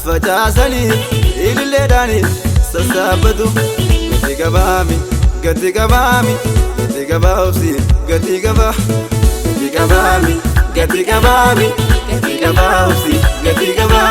facaasanii ililleedhaani sassaabbatu gati qabaami gati qabaami gati qabaabsi gati qaba gati qabaami gati qabaami gati qabaabsi gati qaba.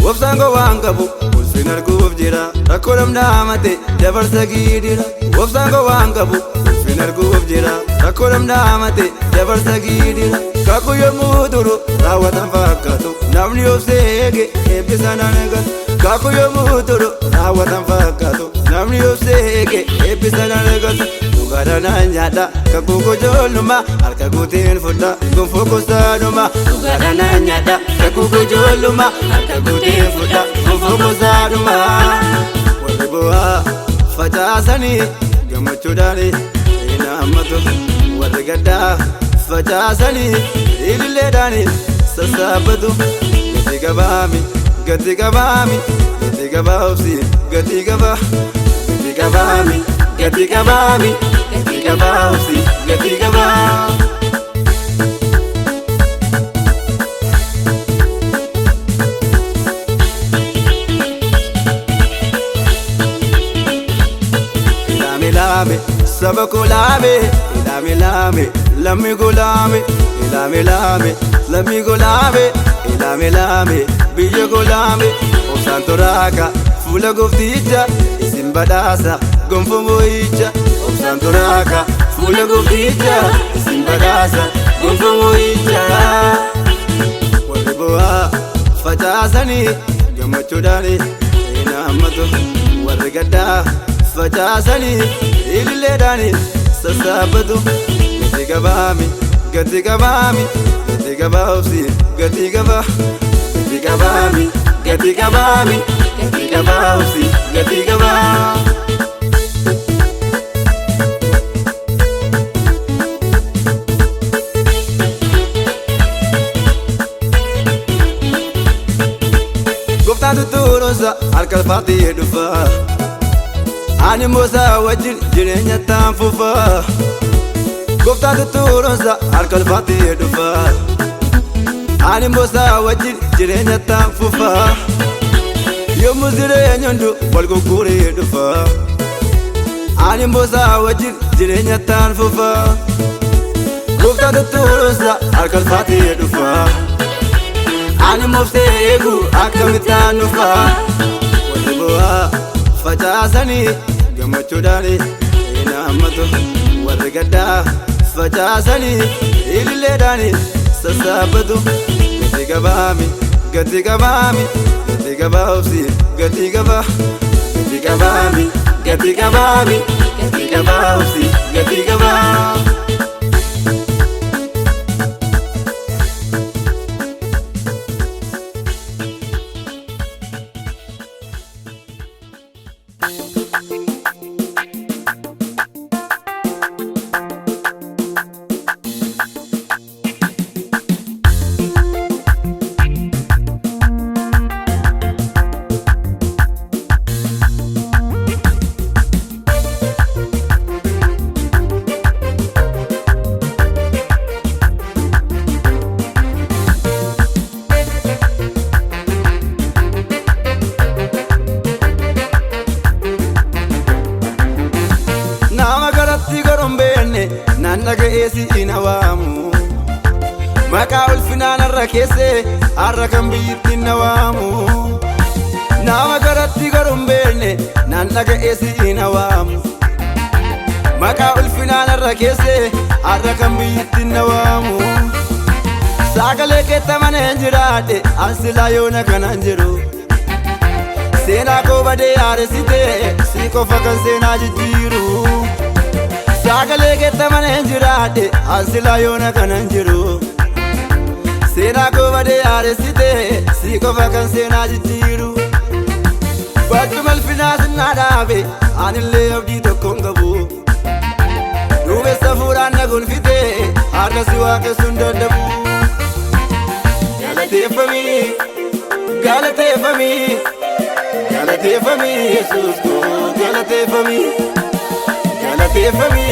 Wobsango wangabu ulfin arguuf jira rakkoo namnaamate dabarsa giidira. Wobsango wangabu ulfin arguuf jira rakkoo namnaamate dabarsa giidira. Kakuu yommuu turu raawwatan fakkaatu namni obsee eege eebbisan argatu. Kakuu yommuu turu raawwatan fakkaatu namni obsee eege eebbisan argatu. Dhugaadhaan nyaadha kakuu kojoolluma harka guutiin fudha gonfoo gosaadhuma. Dhugaadhaan nyaadha kakuu kojoolluma harka guutiin fudha gonfoo gosaadhuma. Warri bu'aa facaasanii gammachuudhaan hin hammatu. Warri gaddaa facaasanii ililleedhaani sassaabbatu gati qabaami gati qabaami gati qabaabsi gati qaba gati qabaami gati qabaami gati qabaabsi gati qaba. Ilaame laame saba kolaame ilaame laame lammi golaame ilaame laame lammi golaame ilaame laame biyya golaame. Obsaan toraaka fuula goofticha isin badhaasa gonfoo moo'icha. Obsaan toraaka fuula goofticha isin badhaasa gonfoo moo'icha. Warri bu'aa facaasanii gammachuudhaan hin hammatu. Warri gaddaa facaasanii ililleedhaani sassaabbatu gati qabaami gati qabaami gati qabaabsi gati qaba gati qabaami gati qabaami gati qabaabsi gati qaba. Gooftaan tuttuuroonsa harka alfaatti dhufa ani moosaa wajjin jireenya taan fufa. Gooftaan tuttuuroonsa harka alfaatti dhufa ani moosaa wajjin jireenya taan fufa. Yommuu jireenya hundu wal gurguree dhufa ani moosaa wajjin jireenya taan fufa. Gooftaan tuttuuroonsa harka alfaatti dhufa ani moofsee eegu akkamittaan dhufa. Warri bu'aa facaasanii gammachuudhaan hin hammatu. Warri gaddaa facaasanii ililleedhaani sassaabbatu gati qabaami gati qabaami gati qabaabsi gati qaba gati qabaami gati qabaami gati qabaabsi gati qaba. Naga'eesi ina waamu maqaa ulfinaan har'a keessee har'a kan biyyittiin na waamu. Nama garatti garuu hin beekne naan naga'eesi ina waamu maqaa ulfinaan har'a keessee har'a kan biyyittiin na waamu. Sagalee keettamanee hin jiraadhe ansilaa yoona kanaan jiru seenaa koo badee haaresitee si qofa kan seenaa jijjiiru. Sagalee keettamanee hin jiraadhe ansilaa yoona kanaan jiru seenaa koo badee haaresitee si qofa kan seenaa jijjiiru. Bakkuma ulfinaa sinnaa dhaabe anillee abdii tokkoon qabu duumessa fuudhaan na gonfitee har'a si waaqessuun dadhabu. Galateeffamii galateeffamii galateeffamii galateeffami Yesuus koo galateeffami galateeffami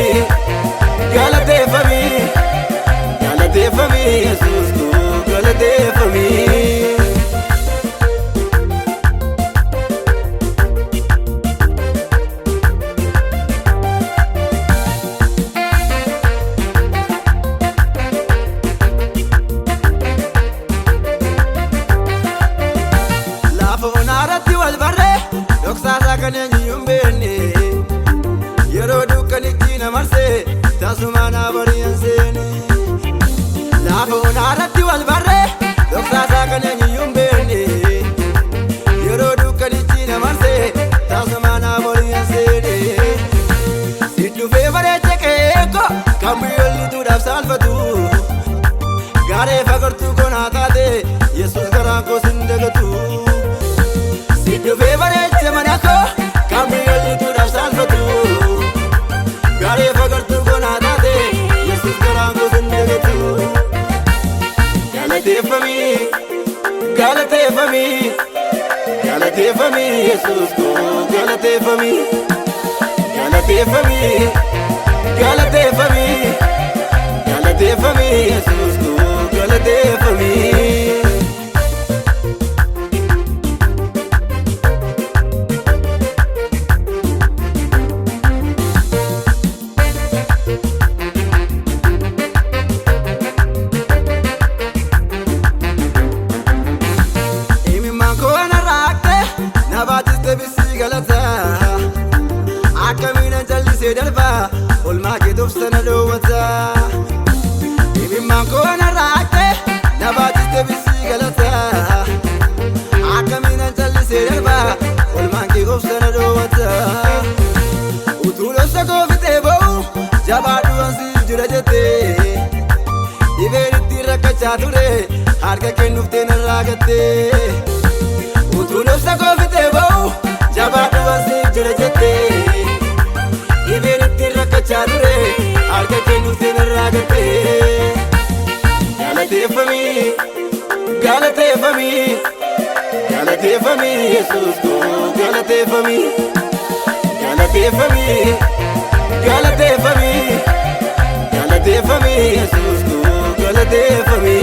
galateeffami galateeffami Yesuus koo galateeffami. Kan eenyuun beekne yeroo dukkanitti na marsee tasuma na bari'an seene lafa onarratti wal barree doksaasaa kan eenyuun beekne yeroo dukkanitti na marsee tasuma na bari'an seene si dhufee bareecha keeko kan biyyoolituudhaaf saalfatu gaaree fagartuu konaa taate Yesuus garaan koo sin dagatu si dhufee bareecha mana koo kan biyyoolituudhaaf saalfatu gaaree fagartuu konaa taate Yesuus garaan koo sin dagatu. Galateeffami galateeffami galateeffami Yesuus koo galateeffami galateeffami galateeffami galateeffami Yesuus koo galateeffami. Akkamiin jallisee darba olmaa keetuuf sana dhoowwata imimmaan koo na raaqxe na baatiste bisii galata akkamiin jallisee darba olmaa keetuuf sana dhoowwata utuu dhobsa koo fixee ba'u jabaadhu ansiif jira jettee dhibeen ittiin rakkachaa ture harka kennuuf teenarraa gattee utuu dhobsa koo fixee ba'u jabaadhu ansiif jira jettee dhibeen ittiin rakkachaa ture harka kennuuf teenarraa gattee. Galateeffami galateeffami galateeffami Yesuus koo galateeffami galateeffami galateeffami galateeffami Yesuus koo galateeffami.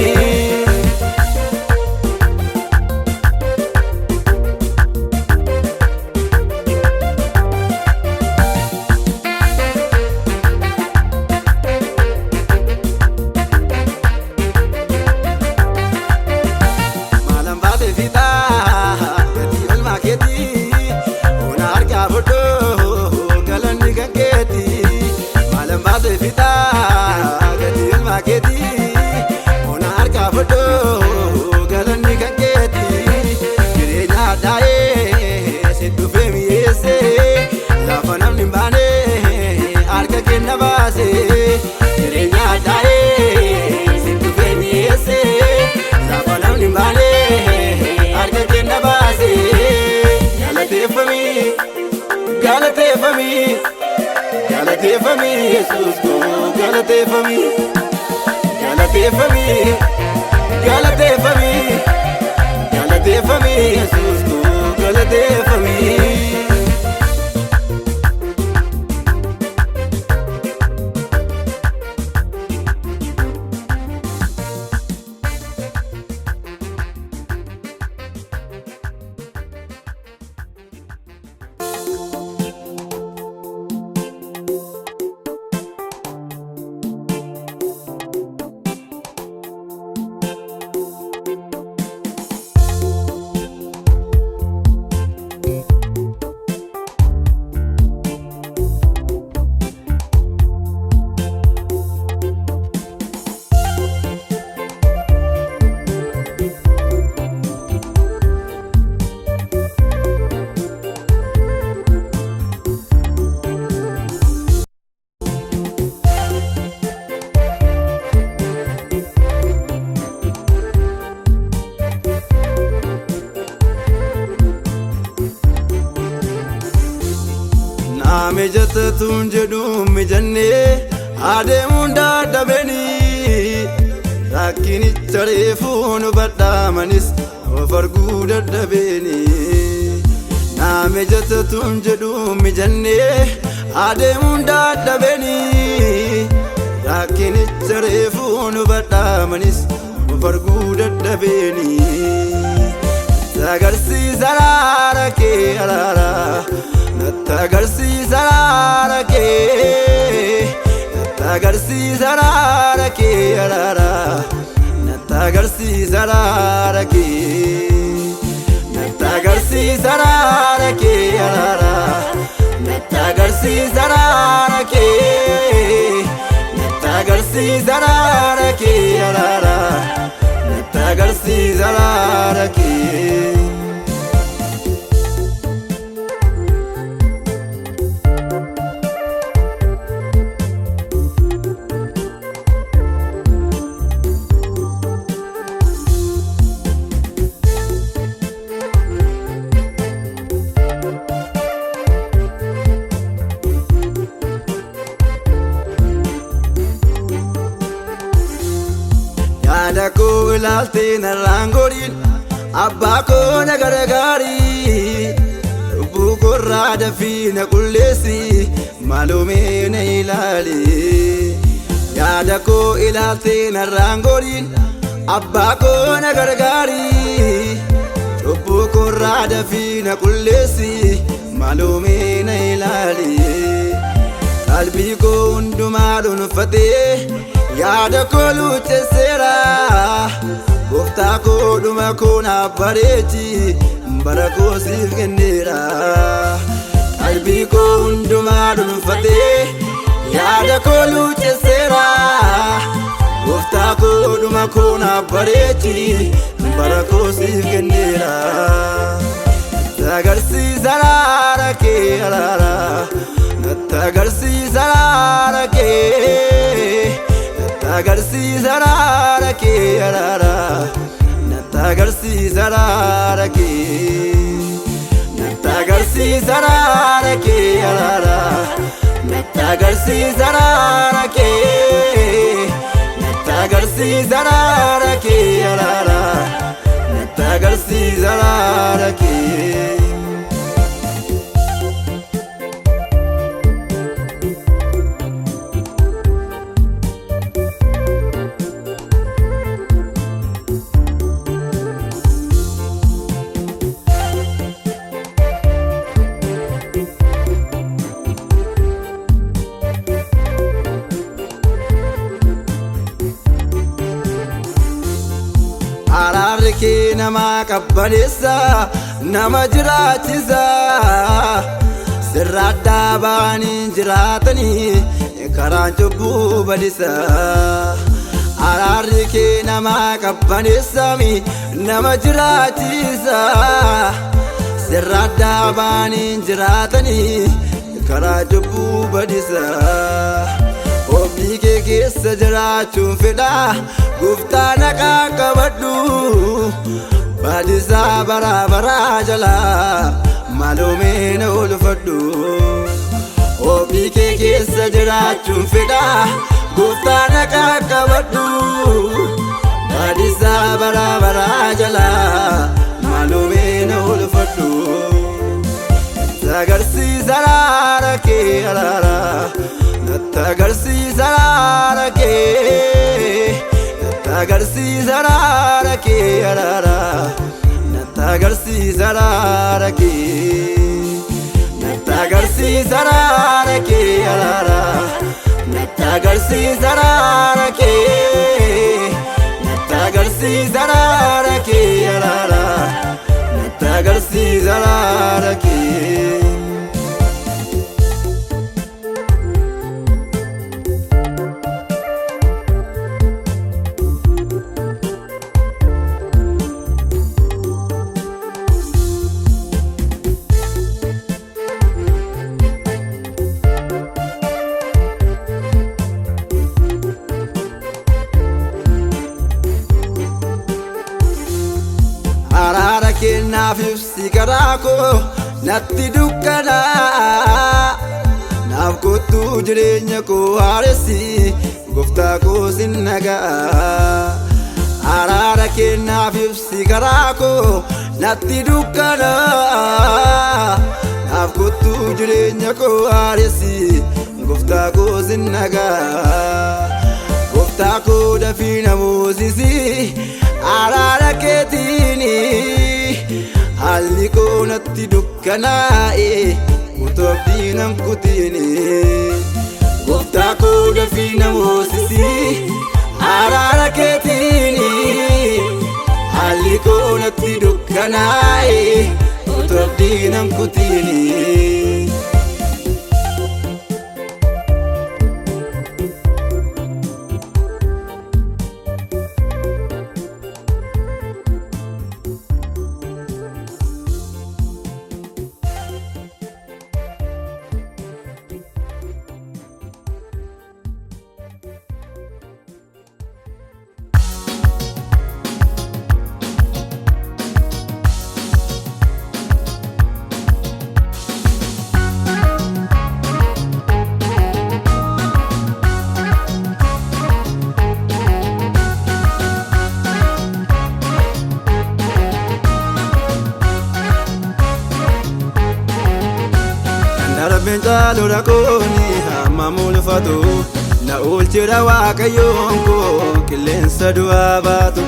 Galateeffami galateeffami Yesuus koo galateeffami galateeffami galateeffami galateeffami Yesuus koo galateeffami. Mijatatuun jedhuun mijannee adeemuun dadhabanii rakkinicha reefuun badhaamanis of arguu dadhabanii Naame jattatun jedhu mijannee adeemuun dadhabanii rakkinicha reefuun badhaamanis of arguu dadhabanii agarsiisa araara kee araara natti agarsiisa araara kee natti agarsiisa araara kee araara natti agarsiisa araara kee natti agarsiisa araara kee araara natti agarsiisa araara kee natti agarsiisa araara kee araara natti agarsiisa araara kee. Yaada koo ilaaltee narraan godhin abbaa koo na gargaarii lubbuu koorraa dafii na qulleessi maalumee na ilaali. Yaada koo ilaaltee narraan godhin abbaa koo na gargaarii lubbuu koorraa dafii na qulleessi maalumee na ilaali. Qalbii koo hundumaa dhuunfatee yaada koo luuchesseera gooftaa koo dhuma koo naaf bareechi bara koo siif kenneera. Qalbii koo hundumaa dhuunfatee yaada koo luuchesseera gooftaa koo dhuma koo naaf bareechi bara koo siif kenneera. Natti agarsiisa araara kee araara natti agarsiisa araara kee agarsiisa araara kee araara natti agarsiisa araara kee natti agarsiisa araara kee araara natti agarsiisa araara kee natti agarsiisa araara kee araara natti agarsiisa araara kee. Araarri kee nama qabbaneessa nama jiraachisa sirra addaa ba'anii jiraatanii karaan cubbuu balisa. Araarri kee nama qabbaneessa nama jiraachisa sirra addaa ba'anii jiraatanii karaan cubbuu balisa. Ofii kee keessa jiraachuun fedha gooftaa na qaqqabadhu baadisaa bara baraa jala maalumee na oolfadhu. Ofii kee keessa jiraachuun fedha gooftaa na qaqqabadhu baadisaa bara baraa jala maalumee na oolfadhu. Natti agarsiisa araara kee araara natti agarsiisa araara kee natti agarsiisa araara kee araara natti agarsiisa araara kee natti agarsiisa araara kee araara natti agarsiisa araara kee natti agarsiisa araara kee araara natti agarsiisa araara kee. Araara kennaaf ibsi garaa koo natti dukkana naaf kottu jireenya koo haaressi gooftaa koo sin naga'a. Araara kennaaf ibsi garaa koo natti dukkana naaf kottu jireenya koo haaressi gooftaa koo sinnagaa gooftaa koo dafii na moosisi araara keetiini haalli koo natti dukkanaa'e utuu abdii nan kutiini gooftaa koo dafii na moosisi araara keetiini haalli koo natti dukkanaa'e utuu abdii nan kutiini. Darabeen caaluu rakkooni hamma mul'ifatu na oolchira waaqayyoon koo qilleensa du'aa baatu.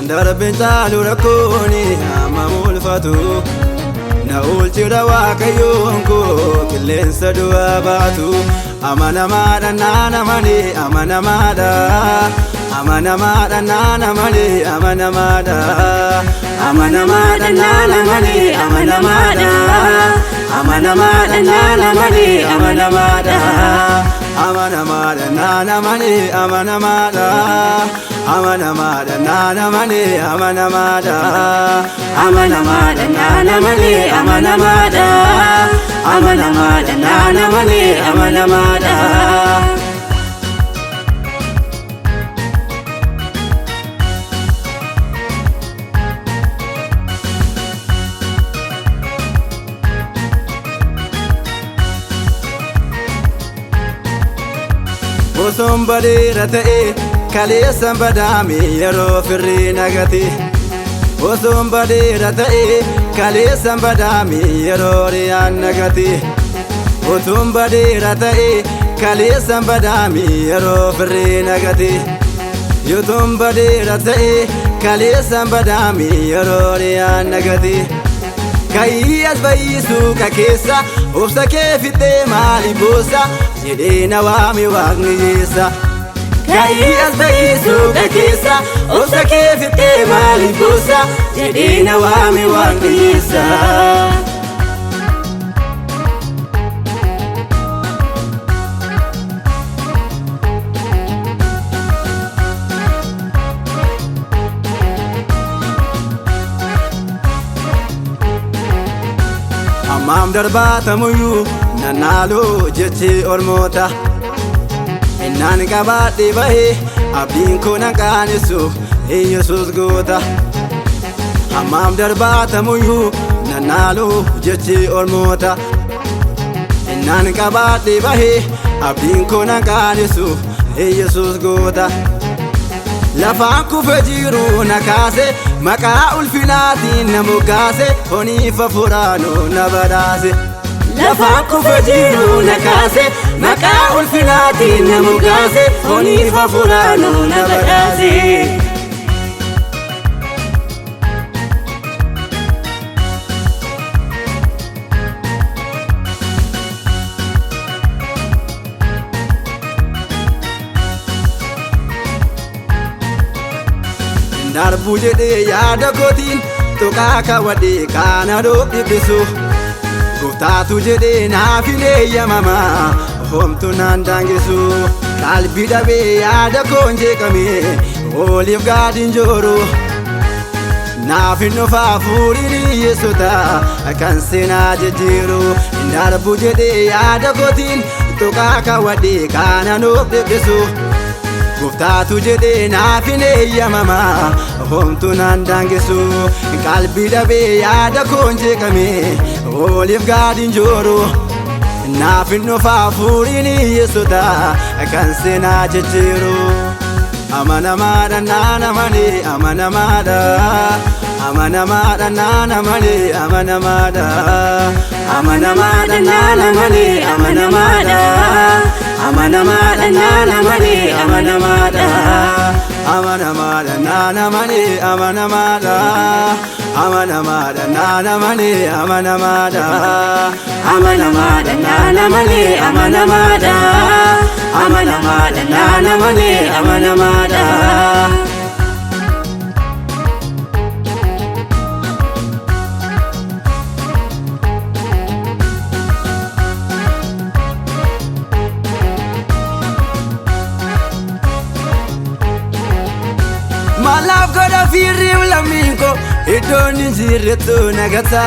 Darabeen caaluu rakkooni hamma mul'ifatu na oolchira waaqayyoon koo qilleensa du'aa baatu. Amanamaadha naana malee amanamaadha amanamaadha naana malee amanamaadha amanamaadha naana malee amanamaadha amanamaadha naana malee amanamaadha amanamaadha naana malee amanamaadha amanamaadha naana malee amanamaadha amanamaadha naana malee amanamaadha amanamaadha naana malee amanamaadha. Osoon badeera ta'e kaleessan badaame yeroo firrii nagate. Osoon badeera ta'e kaleessan badaame yeroo riyaan nagate. Otoon badeera ta'e kaleessan badaame yeroo firrii nagate. Yotoon badeera ta'e kaleessan badaame yeroo riyaan nagate. Ka'ii as bayyisuu ka keessa obsa kee fixee maali boossa jedhee na waame waaqni yeessa. Ka'ii as bayyisuu ka keessa obsa kee fixee maali boossa jedhee na waame waaqni yeessa. Ammaam darbaatamuyyuu nannaaloo jechee ormoota innaan qabaadhee bahee abdiin koo nan qaanessu Yesuus goota. Ammaam darbaatamuyyuu nannaaloo jechee ormoota innaan qabaadhee bahee abdiin koo nan qaanessu Yesuus goota. Lafaan kufe jiru na kaase maqaa ulfinaatiin na moggaase honiif hafuuraanuu na badhaase. Lafaan kufe jiru na kaase maqaa ulfinaatiin na moggaase honiif hafuuraanuu na badhaase. Darbu jedhee yaada kootiin tuqaa kaawwadhee kaana dhibbisu. Gooftaatu jedhee naaf hin eeyyamamaa homtuu naan daangessu. Qalbii dhabee yaada koon jeeqamee oliif gaadiin jooru. Naaf hin dhufa hafuuriin Yesuuta kan seenaa jijjiiru. Darbu jedhee yaada kootiin tuqaa kaawwadhee kaana dhibbisu. Gooftaatu jedhee naaf hin eeyyamamaa homtuu naan daangessu. Qalbii dhabee yaada koon jeeqamee oliif gaadiin jooru. Naaf hin dhufa hafuuriin Yesuuta kan seenaa jijjiiru. Amanamaadha naana malee amanamaadha amanamaadha naana malee amanamaadha amanamaadha naana malee amanamaadha amanamaadha naana malee amanamaadha amanamaadha naana malee amanamaadha amanamaadha naana malee amanamaadha amanamaadha naana malee amanamaadha amanamaadha naana malee amanamaadha Malaf goda firrim laminko idoni jirretu nagata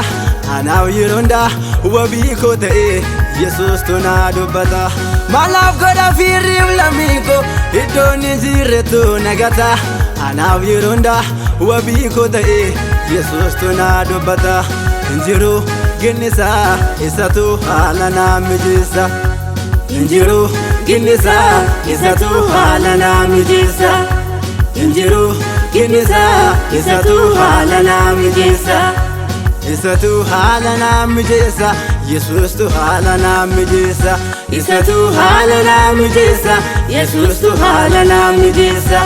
anaw yironda wabiko ta'e Jesus tuna dubbata Malaf goda firrim laminko idoni jirretu nagata anaw yironda wabiko ta'e Jesus tuna dubbata injiru ginisa isatu halana mijisa injiru ginisa isatu halana mijisa injiru ginisa isatu halana mijisa isatu halana mijisa Jesus tu halana mijisa isatu halana mijisa Jesus tu halana mijisa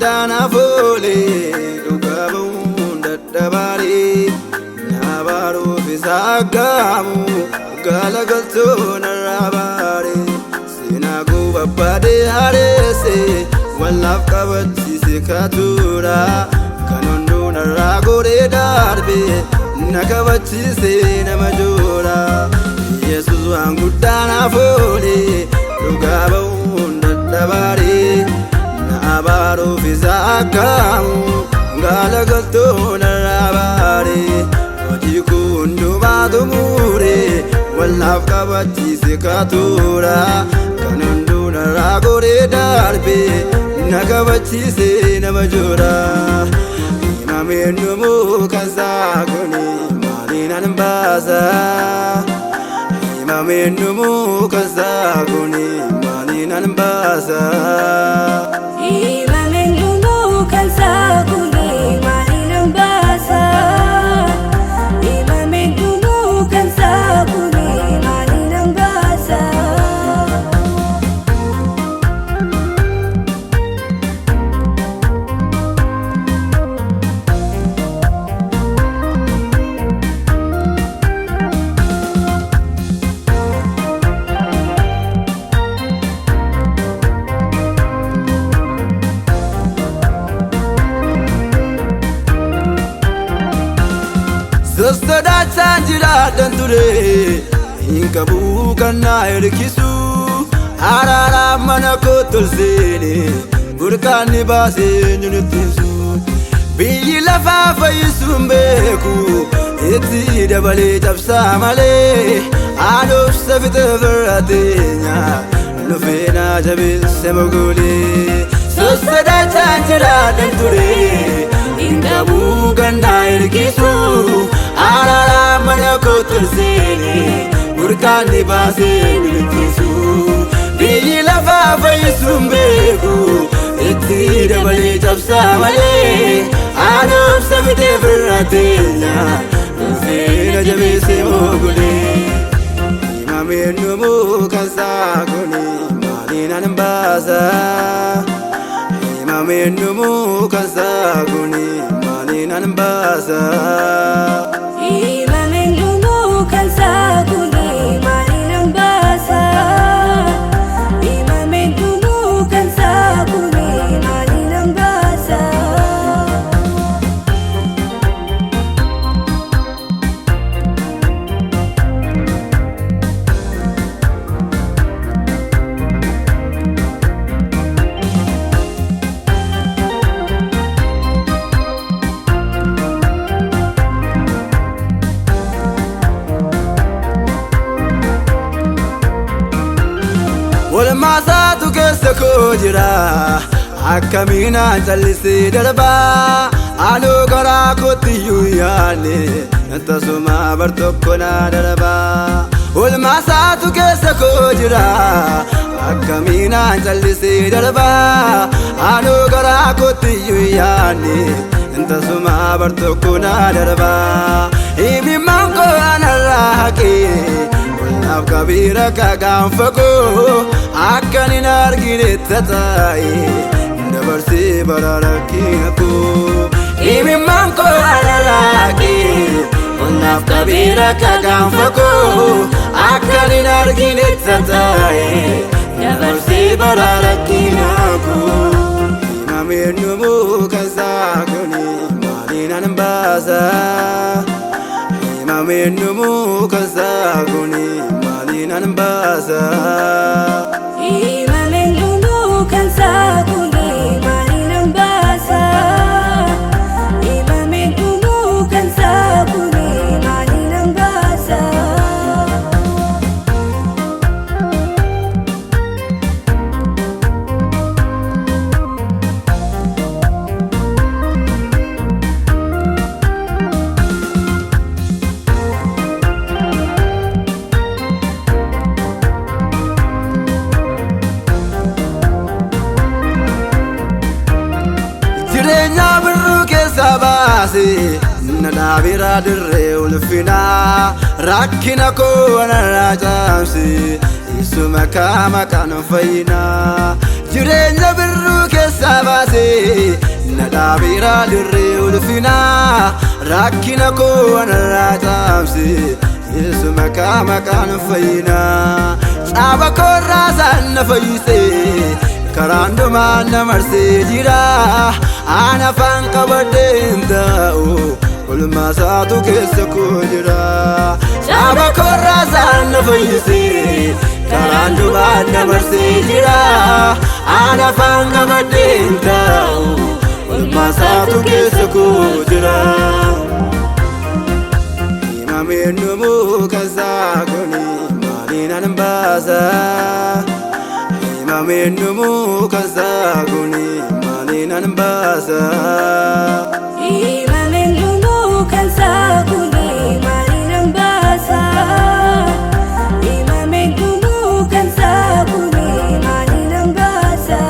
Dana fole ugabun dadabari nabaru fisagamu galagalto narabari sinagu babade harese wallaf kabati sikatura kanondu naragore darbe nakabati se namajora Jesus wangu dana fole ugabun dadabari Nabaru fisagamu galagalto narabari ojiku ndubadumure wallaf kabati sikatura kanundu naragore darbe nakabati se namajora imamenumu kazaguni malinan baza imamenumu kazaguni malinan baza Sostoda chanjira danture inka bukana erkisu arara manako tulsene burkani base nyunutisu biyi lafa fayisumbeku eti dabale tapsa male adof safite veratenya nufena jabe semogole Sostoda chanjira danture inka bukana erkisu Arara manako tulsene burkani base nyunutisu biyi lafa fayisumbeku eti dabale tapsa male adof safite veratenya nufena jabe semogole imamenumu kazaguni malinan baza imamenumu kazaguni malinan baza Ulmaasaatu keessa koo jira akkamiinaan callisee darbaa anoo garaa kootiyyuu yaadne tasuma bar tokko na darbaa. Ulmaasaatu keessa koo jira akkamiinaan callisee darbaa anoo garaa kootiyyuu yaadne tasuma bar tokko na darbaa. Imimmaan koo anarraa haqee naaf kabiira kagaanfa koo akka nin argine tataa'e dabarsee bara rakkina koo. Imimmaan koo anarraa haqee naaf kabiira kagaanfa koo akka nin argine tataa'e dabarsee bara rakkina koo. Himameen dhumuu kansaa kuni maaliin an baasa. Himameen dhumuu kansaa kuni maaliin an baasa. Himameen dhumuu kansaa kuni maaliin an baasa. Himameen dhumuu kansaa kuni maaliin an baasa. Jireenya birruu keessa baase na dhaabira dirree ulfinaa rakkina koo anarraa caamse isuma kaama kan fayyinaa. Jireenya birruu keessa baase na dhaabira dirree ulfinaa rakkina koo anarraa caamse isuma kaama kan fayyinaa. Caaba koorraa isaan na fayyisee karaan dhumaan na marsee jira ana afaan qabadhee hin taa'u ulmaasaatu keessa koo jira. Caaba koorraa isaan na fayyisee karaan dhumaan na marsee jira ana afaan qabadhee hin taa'u ulmaasaatu keessa koo jira. Himameen dhumuu kansaa kuni maaliin an baasa. Himameen dhumuu kansaa kuni maaliin an baasa. Himameen dhumuu kansaa kuni maaliin an baasa. Himameen dhumuu kansaa kuni maaliin an baasa.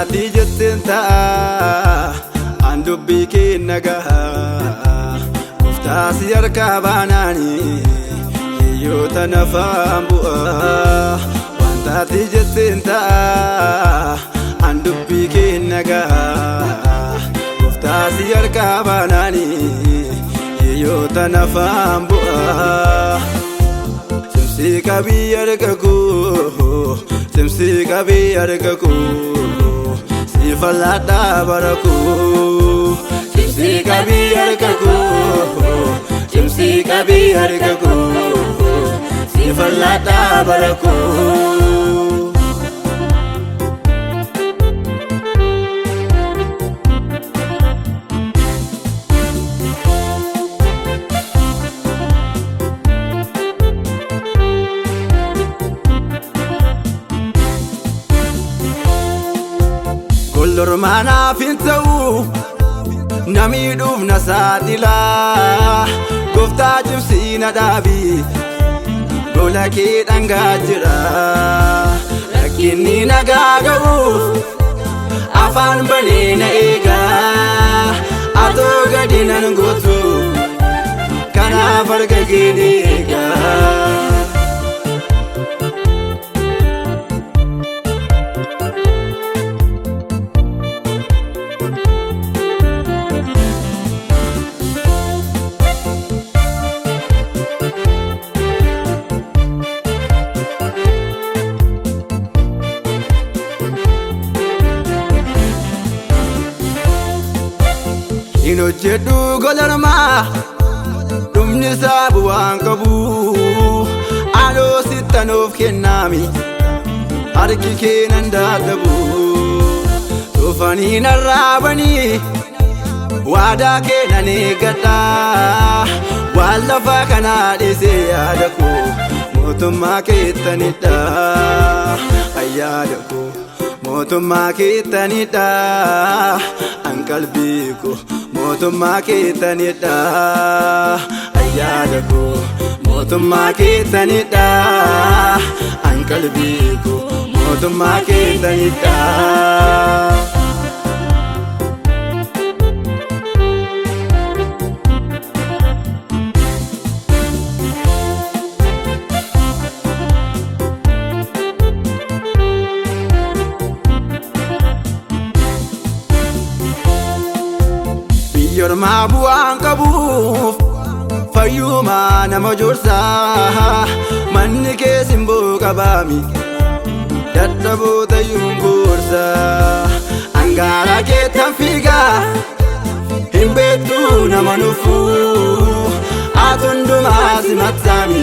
Ati jetteen ta'a an dubbii kee nagaha gooftaa si harkaa baanaani hiyyoota nafaan bu'a. Wanta ati jetteen ta'a an dubbii kee nagaha gooftaa si harkaa baanaani hiyyoota nafaan bu'a. Simsii qabii harka koo simsii qabii harka koo sifalada baraku. Simsii qabii harka koo simsii qabii harka koo sifalada baraku. Lormaanaaf hin ta'u namiidhuuf na saaxilaa gooftaa cimsii na dhaabi gola kee dhangaa jira rakkinni nagaa ga'uuf afaan banee na eegaa atoo gadi nan gootu kanaaf harka kee ni eegaa. Ino jedhu golarmaa dhumni isaa bu'aan qabu anoo sittan of kennaami harki kee nan dadhabu dhufanii narraabanii waadaa kee nan eeggadha waan lafa kanaa dhiisee yaada koo mootummaa keettanidha ayyaada koo mootummaa keettanidha an qalbii koo mootummaa keettanidha ayyaada koo mootummaa keettanidha an qalbii koo mootummaa keettanidha. Yormaa bu'aan qabuuf fayyumaa nama joorsaa manni kee simboo qabaami dadhaboota yuun boorsa angaara keettan fiigaa hin beektuu nama nufuu atundumaa simatsaami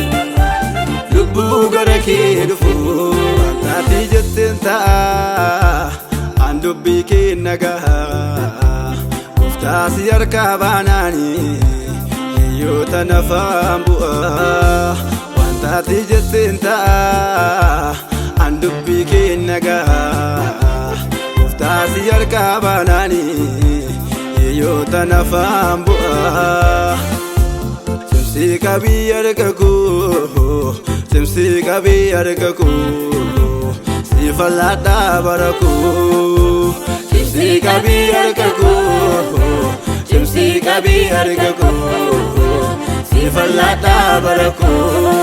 lubbuu gara kee dhufuu akkaatii jetteen ta'a an dubbii kee nagahaa taasi harkaa baanaani hiyyoota nafaan bu'aa wantaati jetteen ta'a an dubbii kee nagaa taasi harkaa baanaani hiyyoota nafaan bu'aa simsii qabii harka koo simsii qabii harka koo si fal'aadhaa bara koo simsii qabii harka koo simsii qabii harka koo si fal'aadhaa bara koo.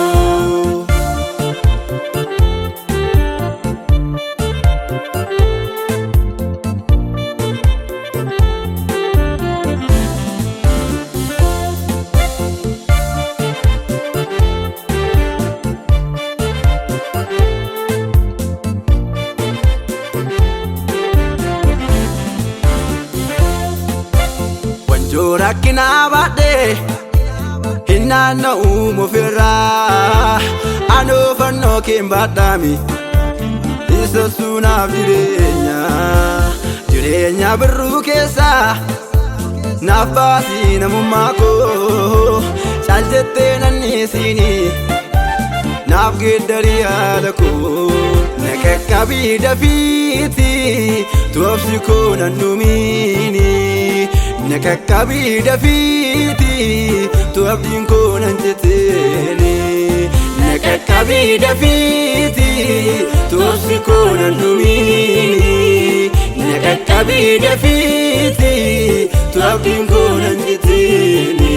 Rakkinaa baadhee hin naanna'uu mufirraa anoo fannoo keen baadhaami isa suunaaf jireenya birruu keessaa naaf baasii namummaa koo caal jettee nanniisiini naaf geeddarii haala koo na qaqqabii dafiiti toobsi koo nan dhumiini. Na qaqqabii dafiiti tu abdiin koo nan jetteeni na qaqqabii dafiiti tu obsi koo nan dhumiini na qaqqabii dafiiti tu abdiin koo nan jetteeni.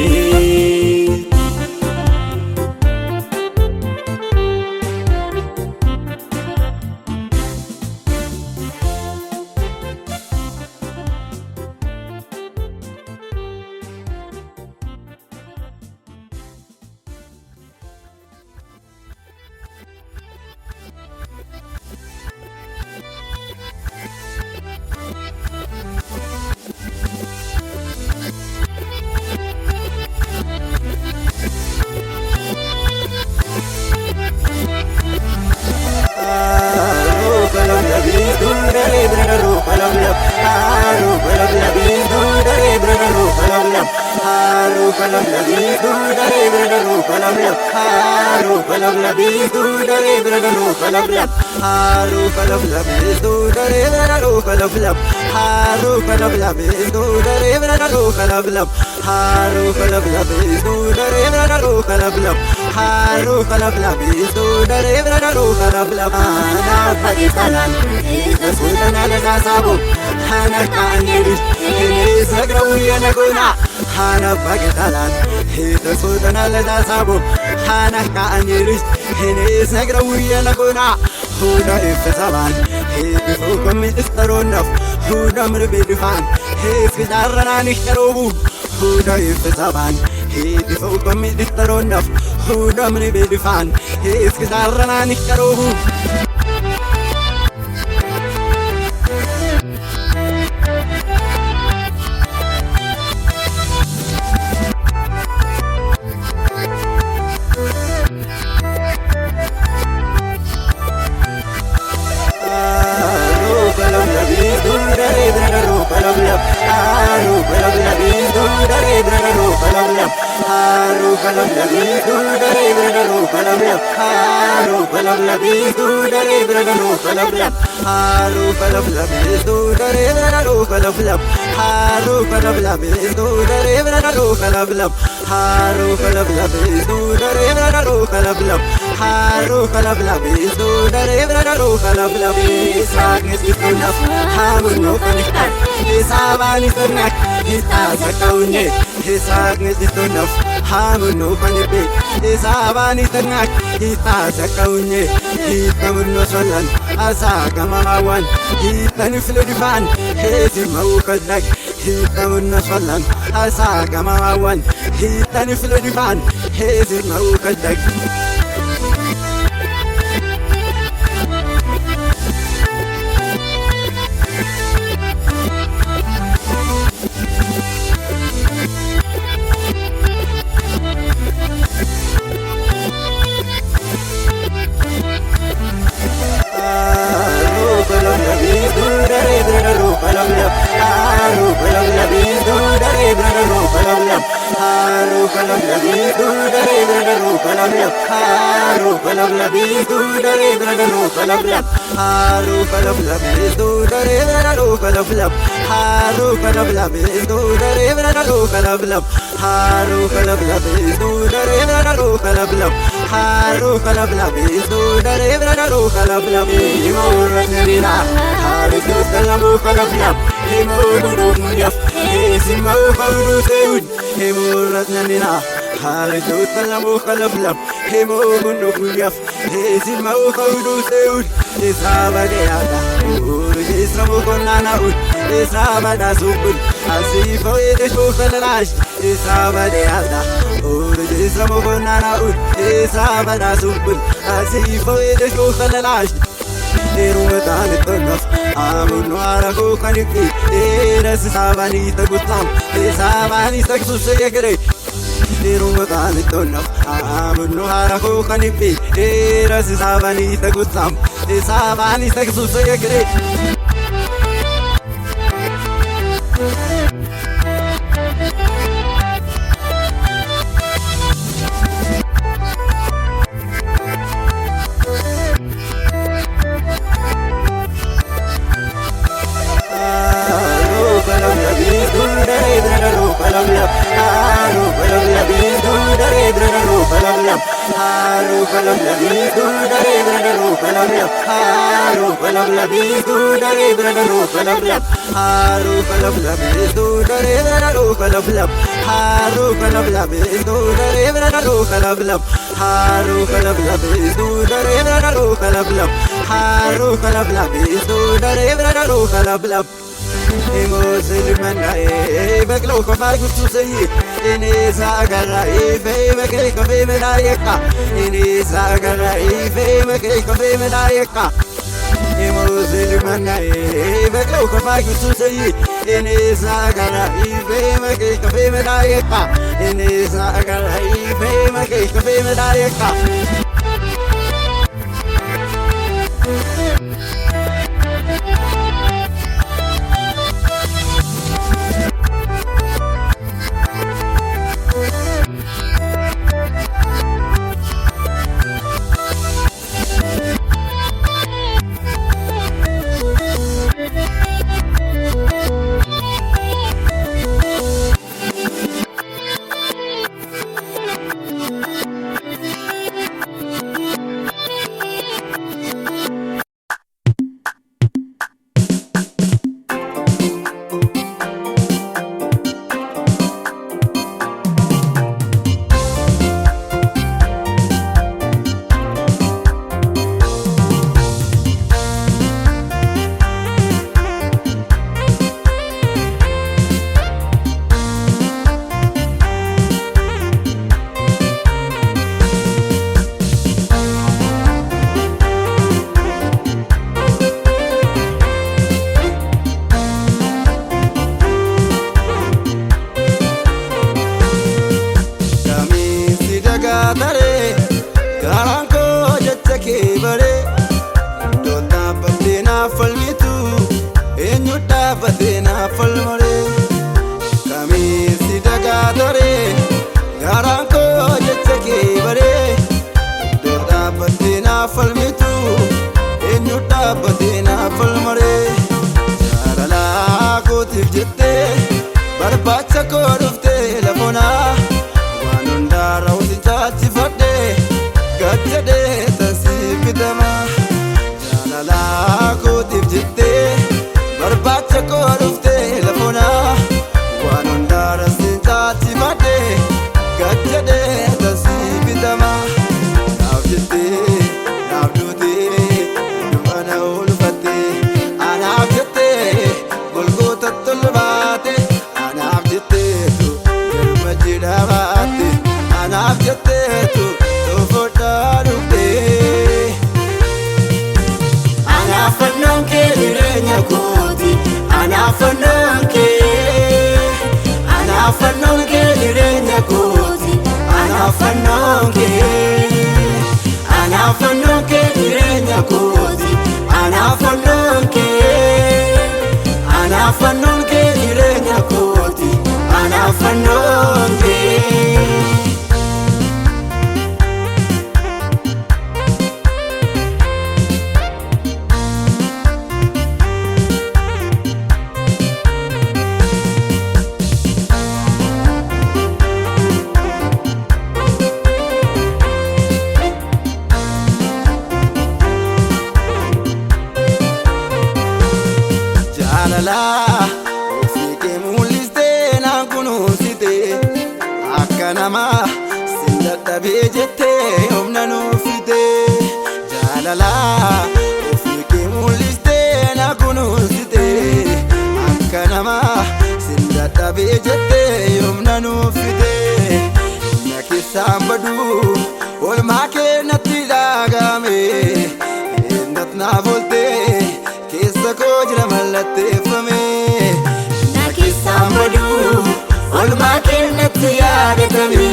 هارو خلبلب يسو دري برادو خلبلب أنا باكستان إذا سودنا لناسابو أنا كانيرش إني سكرو ينكونا أنا باكستان إذا سودنا لناسابو أنا كانيرش إني سكرو ينكونا هودا إفسابان إذا فوقم إسترونف هودا مربيدفان إذا دارنا نشتروبو هودا إفسابان إذا فوقم إسترونف هودا مربيدفان إذا دارنا نشتروبو dhaabatee naaf falmare kamiinsi dagaatare garaan koo jecha kee baree iddoo dhaabatee naaf falmitu eenyu dhaabatee naaf falmare jaalala kootiif jettee barbaacha koo dhuftee lafoonaa waan hundaarra hundi chaachifadhee gad jedhee tansii bitama jaalala kootiif jettee barbaacha koo dhuftee lafoonaa waan hundaarra sin chaachifadhee gad jedhee tansii bitama naaf jettee naaf duutee du'ana ulfattee anaaf jettee golgoota tolbaate anaaf jetteetu galma jedhamaate anaaf jetteetu toofodhaa dhuftee anaaf fannoon kee jireenya kooti anaaf fannoon kee anaaf fannoon kee jireenya kooti anaaf fannoon kee anaaf fannoon kee jireenya kooti anaaf fannoon kee anaaf fannoon kee jireenya kooti anaaf fannoon kee jaalala ofii kee mul'istee naan kunuunsitee akka namaa sin dadhabee jettee humna nuufitee jaalala ofii kee mul'istee naan kunuunsitee akka namaa sin dadhabee jettee humna nuufitee na keessaan baduu oolmaa kee natti dhaagame eenyutu naaf ooltee keessa koo jira mallatteeffame na keessaan baduu oolmaa kee natti yaadatame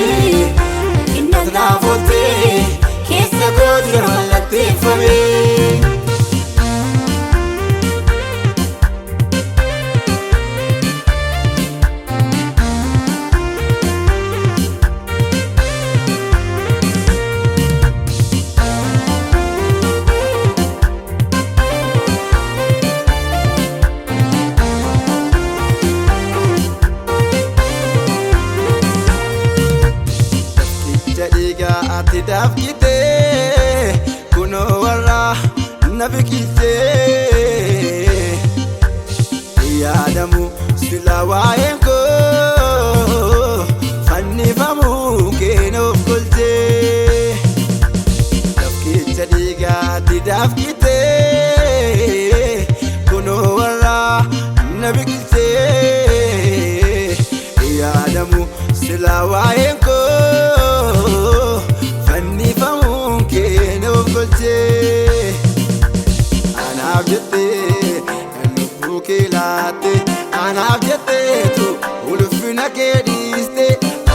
eenyutu naaf ooltee keessa koo jira mallatteeffame ati daafkitee kunoo warra na biqilchee yaadamu sila waa'een koo fannifamuu kee nuuf golchee dafkicha dhiigaa ati daafkitee kunoo warra na biqilchee yaadamu sila waa'een koo fannifamuun kee nuuf golchee anaaf jettee lubbuu kee laatte anaaf jetteetu ulfina kee dhiiste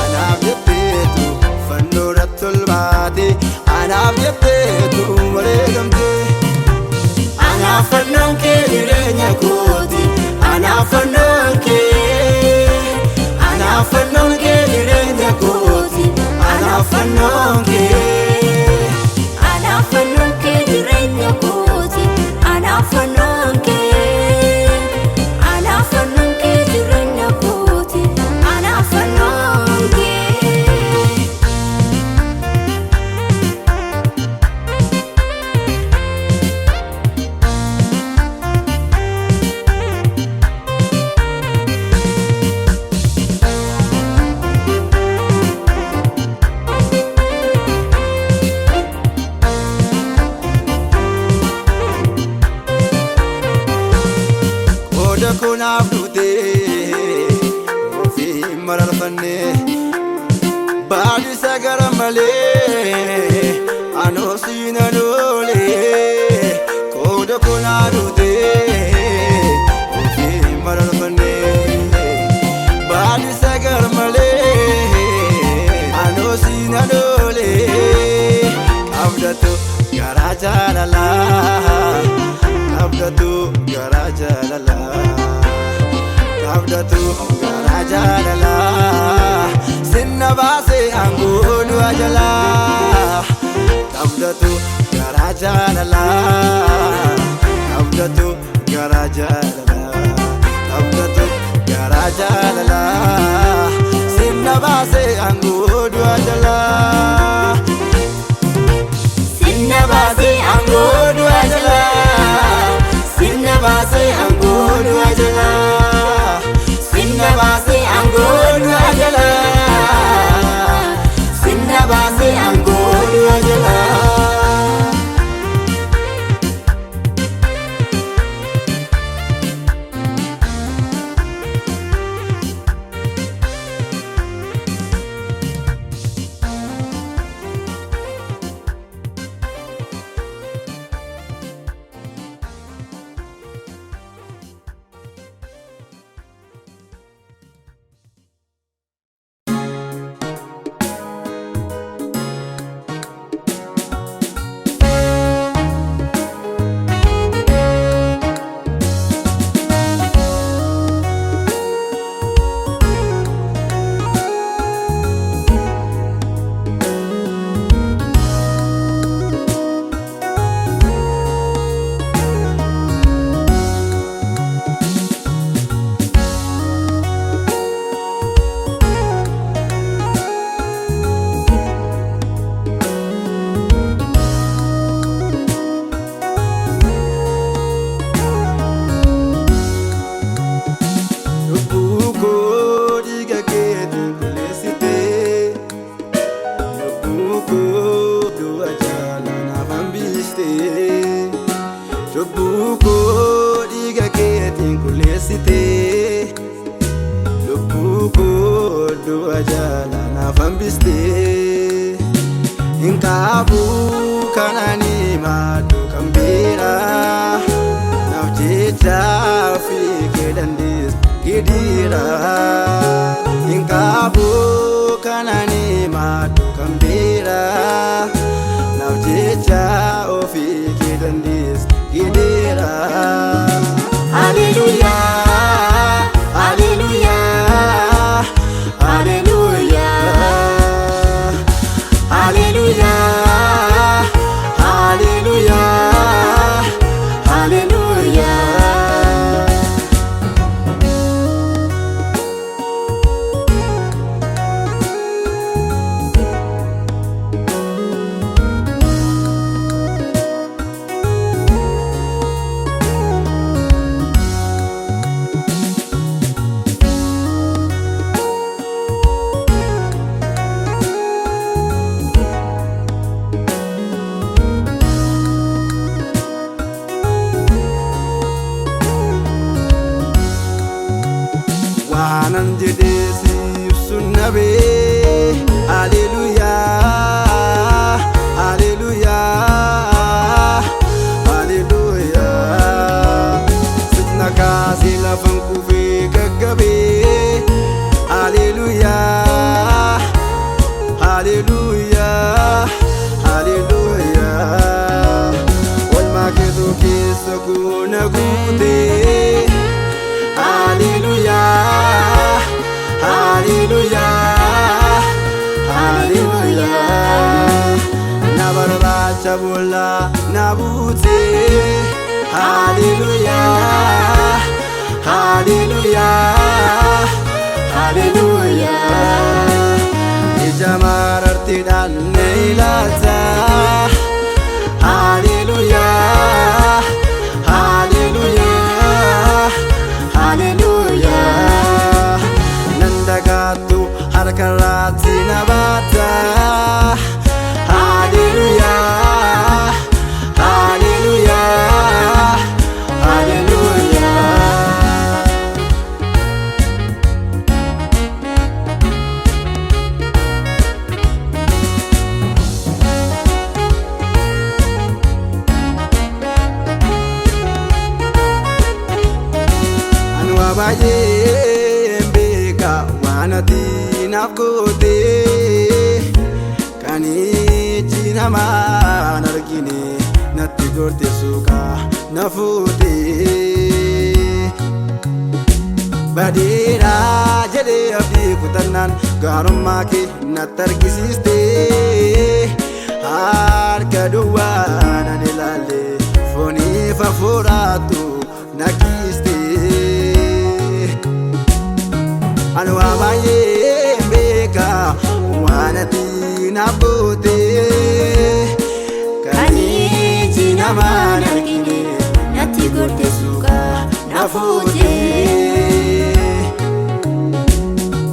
anaaf jetteetu fannoorratti ol baate anaaf jetteetu wareegamtee anaaf fannoon kee jireenya kooti anaaf fannoon kee anaaf fannoon kee jireenya kooti anaaf fannoon kee anaaf fannoon kee jireenya kooti anaaf fannoon kee anaaf fannoon kee jireenya kooti anaaf fannoon kee kunaaf duutee ofii mararfannee baadisa gara malee anoo siina loolee qooda kunaa duutee ofii mararfannee baadisa gara malee anoo siina loolee qabdatu garaa jaalalaa qabdatu garaa jaalalaa Nabdatu gara jalala sinna baase angodu ajala Nabdatu gara jalala Nabdatu gara jalala Nabdatu gara jalala sinna baase angodu ajala sinna baase angodu ajala sinna baase angodu ajala sinna baase angodu ajala sinna baase angodu ajala Inkabu kanani madu kambira Navjita fi kedandis gidira Inkabu kanani madu kambira Navjita fi kedandis gidira Hallelujah Hallelujah Hallelujah Hallelujah, hallelujah, hallelujah. Wanan jedesi sunnabe Hallelujah Hallelujah Hallelujah Sitna kasi lafan kufi kagabe Hallelujah Hallelujah Hallelujah Wal maketu kisa kuna gute Hallelujah Hallelujah Hallelujah Nabarbacha bola nabute Hallelujah Hallelujah Hallelujah Ijamar artidan neilata Hallelujah Hallelujah Hallelujah Nandagatu harkarati nabata Hallelujah Hallelujah Hallelujah Baye mbeka wanati nafkote kani jinama nargine natti gorte suka nafute Badeera jedhee abdii kutannaan gaarummaa kee natti argisiiste. Harka duwwaa nan ilaalle fooniif hafuuraatu na kiiste. Ani waa baay'ee beeka waan ati naaf goote. Kan iji namaa hin argine natti gorte suuqa na fuute.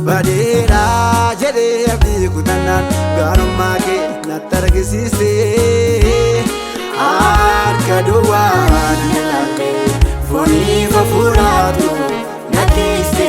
Badeera jedhee abdii kutannaan gaarummaa kee natti argisiiste. Harka duwwaa nan ilaalle fooniif hafuuraatu na kiiste.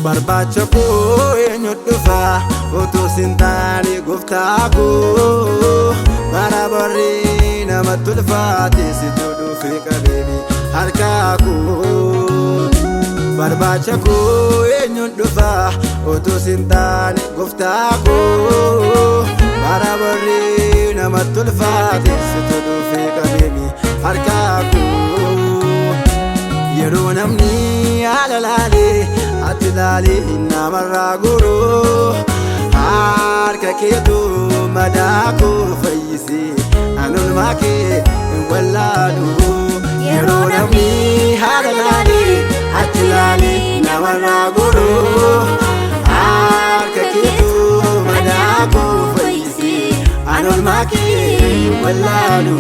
Barbaacha koo eenyu dhufa utuu sin taane gooftaa koo. Bara barri namatti ulfaate situ dhufe qabeemi harkaa koo. Barbaacha koo eenyu dhufa utuu sin taane gooftaa koo. Bara barri namatti ulfaate situ dhufe qabeemi harkaa koo. Yeroo namni haala laalee ati laalee namarraa goroo. Harka keetu madaa koo fayyisee anulmaa kee hin wallaalu. Yeroo namni haala laalee ati laalee namarraa goroo. Harka keetu madaa koo fayyisee anulmaa kee hin wallaalu.